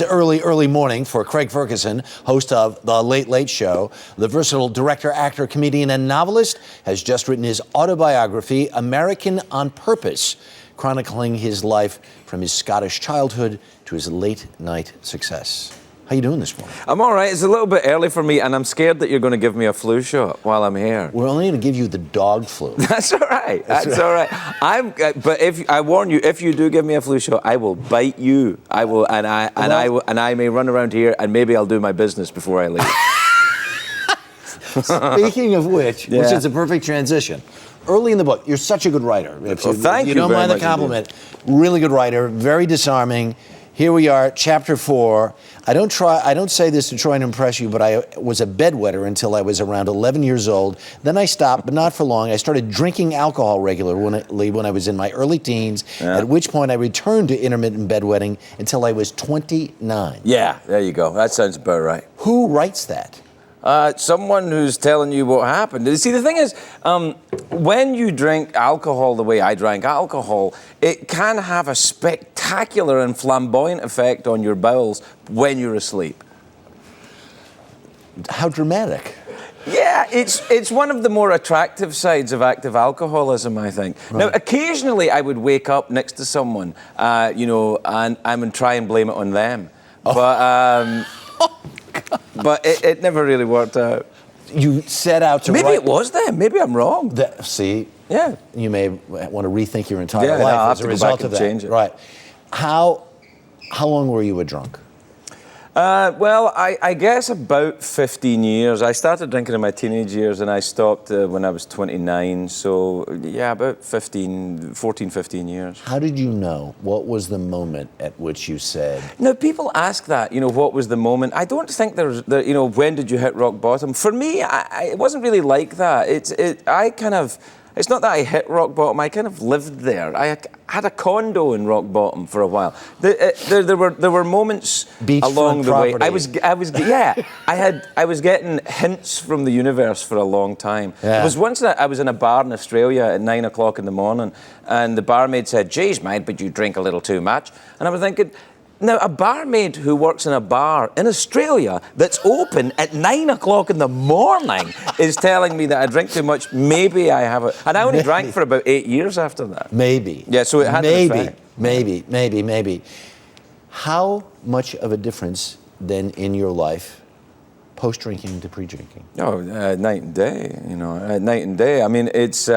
It's early morning for Craig Ferguson, host of The Late Late Show. The versatile director, actor, comedian, and novelist has just written his autobiography, American on Purpose, chronicling his life from his Scottish childhood to his late-night success. How you doing this morning? I'm all right. It's a little bit early for me, and I'm scared that you're going to give me a flu shot while I'm here. We're only going to give you the dog flu. That's all right. That's all right. But if I warn you, if you do give me a flu shot, I will bite you. I will, and I may run around here, and maybe I'll do my business before I leave. Speaking of which is a perfect transition. Early in the book, you're such a good writer. Thank you. You don't mind the compliment. Really good writer, very disarming. Here we are, chapter 4. I don't say this to try and impress you, but I was a bedwetter until I was around 11 years old. Then I stopped, but not for long. I started drinking alcohol regularly when I was in my early teens, at which point I returned to intermittent bedwetting until I was 29. Yeah, there you go. That sounds about right. Who writes that? Someone who's telling you what happened. See, the thing is, when you drink alcohol the way I drank alcohol, it can have a spectacular and flamboyant effect on your bowels when you're asleep. How dramatic. Yeah, it's one of the more attractive sides of active alcoholism, I think. Right. Now, occasionally I would wake up next to someone, and I would try and blame it on them. Oh. But it never really worked out. You set out to Maybe it was them. Maybe I'm wrong. See? Yeah. You may want to rethink your entire life I'll as have a to result go back of and that. Change it. Right. How long were you a drunk? Well, I guess about 15 years. I started drinking in my teenage years and I stopped when I was 29. So, yeah, about 14, 15 years. How did you know? What was the moment at which you said? Now, people ask that, what was the moment? I don't think there's, when did you hit rock bottom? For me, it wasn't really like that. It's not that I hit rock bottom, I kind of lived there. I had a condo in rock bottom for a while. There were moments along the way. I was getting hints from the universe for a long time. Yeah. There was once I was in a bar in Australia at 9 o'clock in the morning, and the barmaid said, "Geez, mate, but you drink a little too much." And I was thinking, now, a barmaid who works in a bar in Australia that's open at 9 o'clock in the morning is telling me that I drink too much. Maybe I have and I only drank for about 8 years after that. Maybe. Yeah, so it had an effect. Maybe. How much of a difference then in your life, post-drinking to pre-drinking? Oh, night and day, night and day. I mean, it's...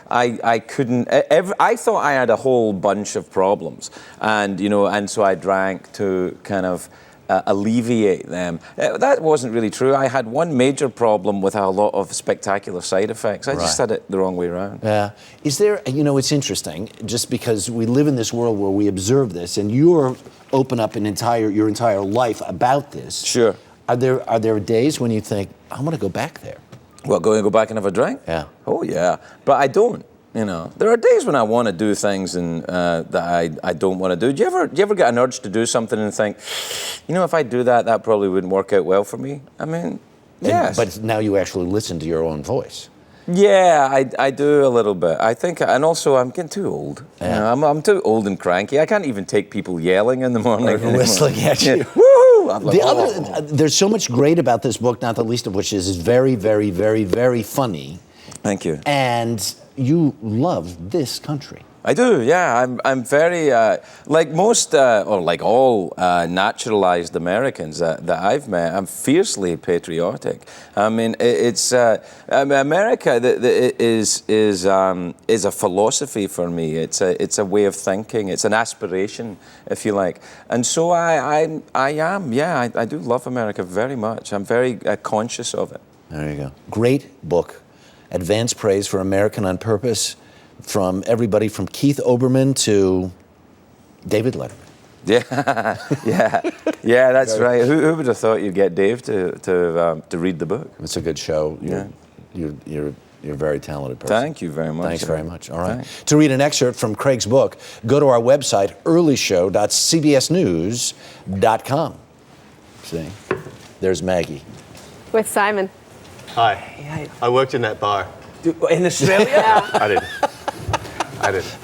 I couldn't. I thought I had a whole bunch of problems, and so I drank to kind of alleviate them. That wasn't really true. I had one major problem with a lot of spectacular side effects. I just had it the wrong way around. Yeah. Is there? It's interesting, just because we live in this world where we observe this, and you're open up your entire life about this. Sure. Are there days when you think, I'm going to go back there? Well, go back and have a drink? Yeah. Oh, yeah. But I don't, There are days when I want to do things and that I don't want to do. Do you ever get an urge to do something and think, if I do that, that probably wouldn't work out well for me? I mean, yes. But now you actually listen to your own voice. Yeah, I do a little bit. I think, and also I'm getting too old. Yeah. I'm too old and cranky. I can't even take people yelling in the morning. Or whistling at you. Yeah. Woo! There's so much great about this book, not the least of which is very, very, very, very funny. Thank you. And you love this country. I do, yeah. I'm very, like most, or like all naturalized Americans that I've met, I'm fiercely patriotic. I mean, America is a philosophy for me. It's a way of thinking. It's an aspiration, if you like. And so I do love America very much. I'm very conscious of it. There you go. Great book. Advance praise for American on Purpose, from everybody from Keith Olbermann to David Letterman. Yeah, that's right. Who would have thought you'd get Dave to read the book? It's a good show. You're a very talented person. Thank you very much. Thanks very much. All right. Thanks. To read an excerpt from Craig's book, go to our website, earlyshow.cbsnews.com. See, there's Maggie. With Simon. Hi. I worked in that bar. In Australia? I did. I didn't.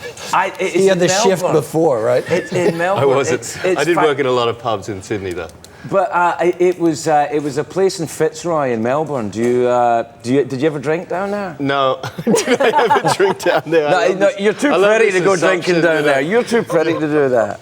It's He had in the shift Melbourne. before, right? It's in Melbourne. I wasn't. It's I did work in a lot of pubs in Sydney, though. But it was a place in Fitzroy in Melbourne. Did you ever drink down there? No. Did I ever drink down there? No, you're too pretty to go drinking down there. You're too pretty to do that.